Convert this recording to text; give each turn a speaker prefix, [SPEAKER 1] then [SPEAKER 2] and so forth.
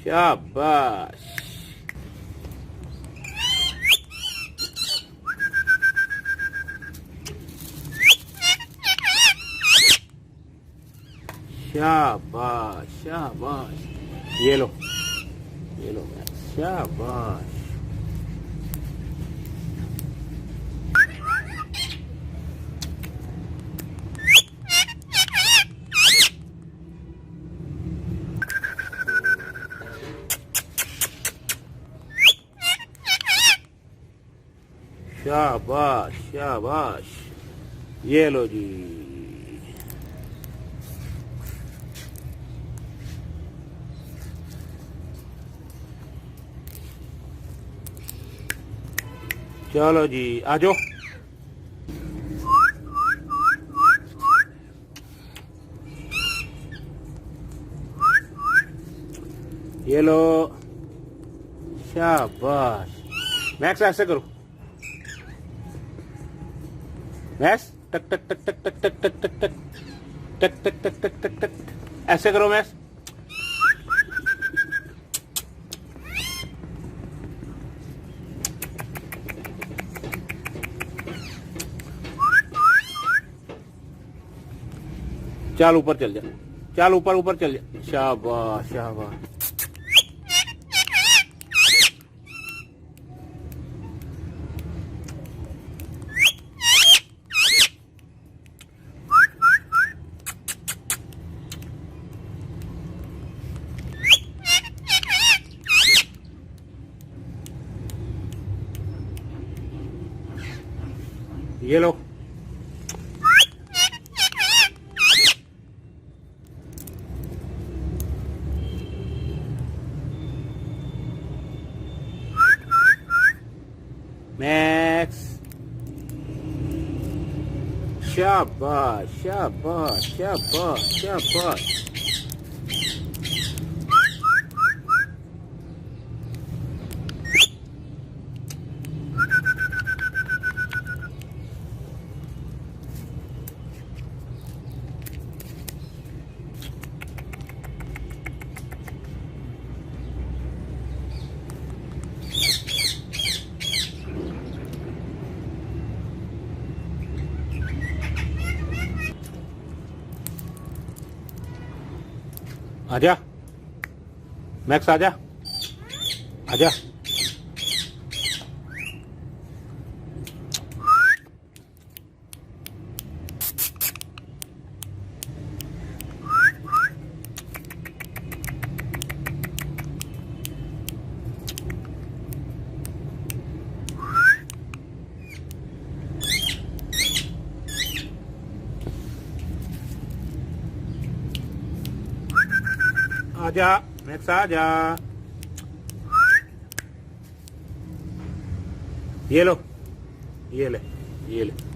[SPEAKER 1] शाबाश। शाबाश शाबाश। ये लो शाबाश। शाबाश शाबाश। ये लो जी। चलो जी आ जाओ। ये लो शाबाश। मैक्स ऐसे करो। मैक्स टक टक टक टक टक टक टक टक टक टक टक टक टक टक टक ऐसे करो मैक्स। चल ऊपर चल जा। चल ऊपर ऊपर चल जा। शाबाश शाबाश। ये लो। मैक्स शाबाश शाबाश शाबाश शाबाश। आजा मैक्स आजा आजा। आजा मैक्स आजा। ये लो ये ले ये ले।